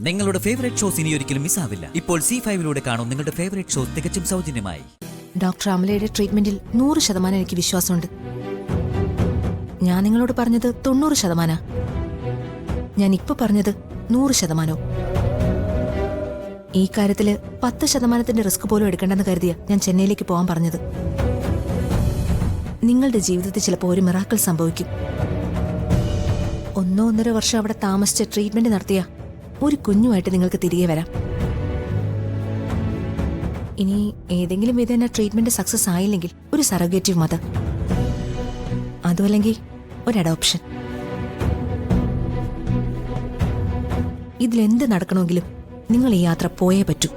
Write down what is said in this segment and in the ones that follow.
നിങ്ങളുടെ favourite shows ഇനി ഒരിക്കലും മിസ്സാവില്ല. ഇപ്പോൾ C5-ലൂടെ കാണും നിങ്ങളുടെ ഫേവറേറ്റ് ഷോസ് തികച്ചും സൗജന്യമായി. ഡോക്ടർ അമലയുടെ ട്രീറ്റ്മെന്റിൽ 100% എനിക്ക് വിശ്വാസമുണ്ട്. ഞാൻ നിങ്ങളോട് പറഞ്ഞത് 90%. ഞാൻ ഇപ്പൊ പറഞ്ഞത് 100%. ഈ കാര്യത്തില് 10% റിസ്ക് പോലും എടുക്കേണ്ടെന്ന് കരുതിയ ഞാൻ ചെന്നൈയിലേക്ക് പോകാൻ പറഞ്ഞത്. നിങ്ങളുടെ ജീവിതത്തിൽ ചിലപ്പോൾ ഒരു മിറാക്കിൾ സംഭവിക്കും. 1-1.5 വർഷം അവിടെ താമസിച്ച് ട്രീറ്റ്മെന്റ് നടത്തിയ ഒരു കുഞ്ഞുമായിട്ട് നിങ്ങൾക്ക് തിരികെ വരാം. ഇനി ഏതെങ്കിലും വിധേന ട്രീറ്റ്മെന്റ് സക്സസ് ആയില്ലെങ്കിൽ ഒരു സറോഗേറ്റീവ് മദർ, അതുമല്ലെങ്കിൽ ഒരു അഡോപ്ഷൻ. ഇതിലെന്ത് നടക്കണമെങ്കിലും നിങ്ങൾ ഈ യാത്ര പോയേ പറ്റൂ.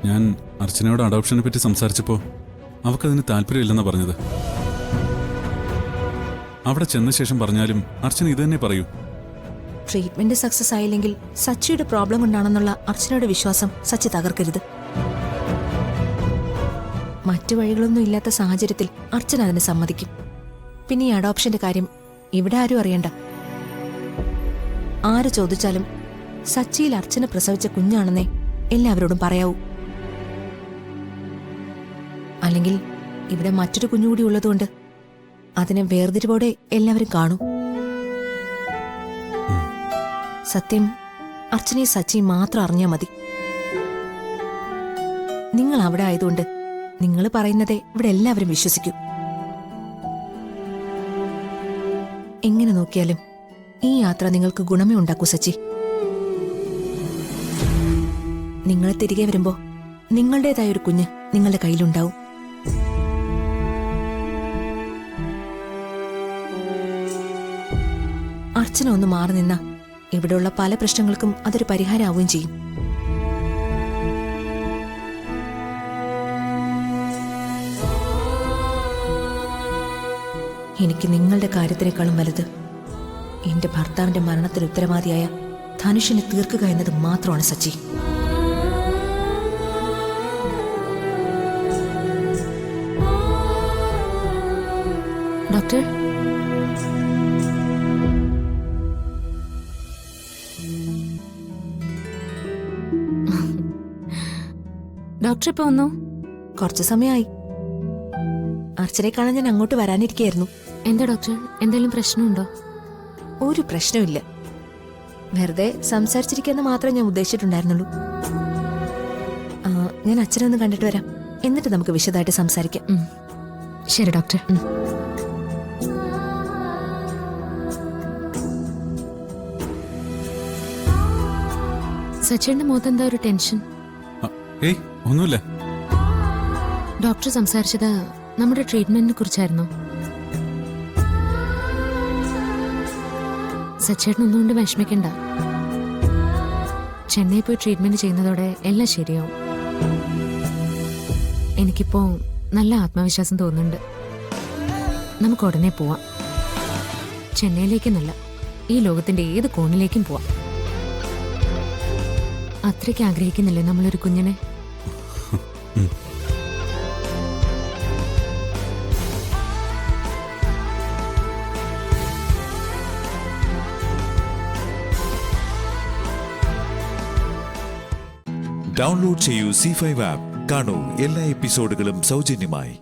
ഞാൻ അർച്ചനയോട് അഡോപ്ഷനെ പറ്റി സംസാരിച്ചപ്പോൾ അവക്കതിന് താല്പര്യമില്ലെന്നാ പറഞ്ഞത്. അവിടെ ചെന്ന ശേഷം പറഞ്ഞാലും അർച്ചന ഇത് തന്നെ പറയൂ. ട്രീറ്റ്മെന്റ് സക്സസ് ആയില്ലെങ്കിൽ സച്ചിയുടെ പ്രോബ്ലം കൊണ്ടാണെന്നുള്ള അർച്ചനയുടെ വിശ്വാസം സച്ചി തകർക്കരുത്. മറ്റു വഴികളൊന്നും ഇല്ലാത്ത സാഹചര്യത്തിൽ അർച്ചന അതിന് സമ്മതിക്കും. പിന്നെ ഈ അഡോപ്ഷന്റെ കാര്യം ഇവിടെ ആരും അറിയണ്ട. ആര് ചോദിച്ചാലും സച്ചിയിൽ അർച്ചന പ്രസവിച്ച കുഞ്ഞാണെന്നേ എല്ലാവരോടും പറയാവൂ. അല്ലെങ്കിൽ ഇവിടെ മറ്റൊരു കുഞ്ഞുകൂടി ഉള്ളതുകൊണ്ട് അതിനെ വേർതിരിവോടെ എല്ലാവരും കാണൂ. സത്യം അർച്ചനയെ സച്ചി മാത്രം അറിഞ്ഞാൽ മതി. നിങ്ങൾ അവിടെ ആയതുകൊണ്ട് നിങ്ങൾ പറയുന്നതേ ഇവിടെ എല്ലാവരും വിശ്വസിക്കൂ. എങ്ങനെ നോക്കിയാലും ഈ യാത്ര നിങ്ങൾക്ക് ഗുണമേ ഉണ്ടാക്കൂ സച്ചി. നിങ്ങൾ തിരികെ വരുമ്പോ നിങ്ങളുടേതായ ഒരു കുഞ്ഞ് നിങ്ങളുടെ കയ്യിലുണ്ടാവും. അർച്ചന ഒന്ന് മാറി നിന്ന ഇവിടെയുള്ള പല പ്രശ്നങ്ങൾക്കും അതൊരു പരിഹാരമാവുകയും ചെയ്യും. എനിക്ക് നിങ്ങളുടെ കാര്യത്തിനേക്കാളും വലുത് എന്റെ ഭർത്താവിന്റെ മരണത്തിന് ഉത്തരവാദിയായ ധനുഷിനെ തീർക്കുക എന്നത് മാത്രമാണ് സച്ചി. ഡോക്ടർ, ഡോക്ടർ ഇപ്പൊ വന്നു? കുറച്ചു സമയമായി. അർച്ചനെ കാണാൻ ഞാൻ അങ്ങോട്ട് വരാനിരിക്കുകയായിരുന്നു. എന്താ ഡോക്ടർ, എന്തെങ്കിലും പ്രശ്നമുണ്ടോ? ഒരു പ്രശ്നമില്ല, വെറുതെ സംസാരിച്ചിരിക്കാന്ന് മാത്രമേ ഞാൻ ഉദ്ദേശിച്ചിട്ടുണ്ടായിരുന്നുള്ളൂ. ഞാൻ അച്ഛനെ ഒന്ന് കണ്ടിട്ട് വരാം, എന്നിട്ട് നമുക്ക് വിശദമായിട്ട് സംസാരിക്കാം. ശരി ഡോക്ടർ. സച്ചിന്റെ മുഖത്ത് എന്താ ഒരു ടെൻഷൻ? ഏയ് ഒന്നുമില്ല. ഡോക്ടർ സംസാരിച്ചത് നമ്മുടെ ട്രീറ്റ്മെന്റിനെ കുറിച്ചായിരുന്നു. സച്ചേട്ടൻ ഒന്നുകൊണ്ട് വിഷമിക്കണ്ട. ചെന്നൈ പോയി ട്രീറ്റ്മെന്റ് ചെയ്യുന്നതോടെ എല്ലാം ശരിയാവും. എനിക്കിപ്പോ നല്ല ആത്മവിശ്വാസം തോന്നുന്നുണ്ട്. നമുക്ക് ഉടനെ പോവാം. ചെന്നൈയിലേക്കെന്നല്ല, ഈ ലോകത്തിന്റെ ഏത് കോണിലേക്കും പോവാം. അത്രയ്ക്ക് ആഗ്രഹിക്കുന്നില്ലേ നമ്മളൊരു കുഞ്ഞിനെ? ഡൗൺലോഡ് ചെയ്യൂ C5 ആപ്പ്. കാണൂ എല്ലാ എപ്പിസോഡുകളും സൗജന്യമായി.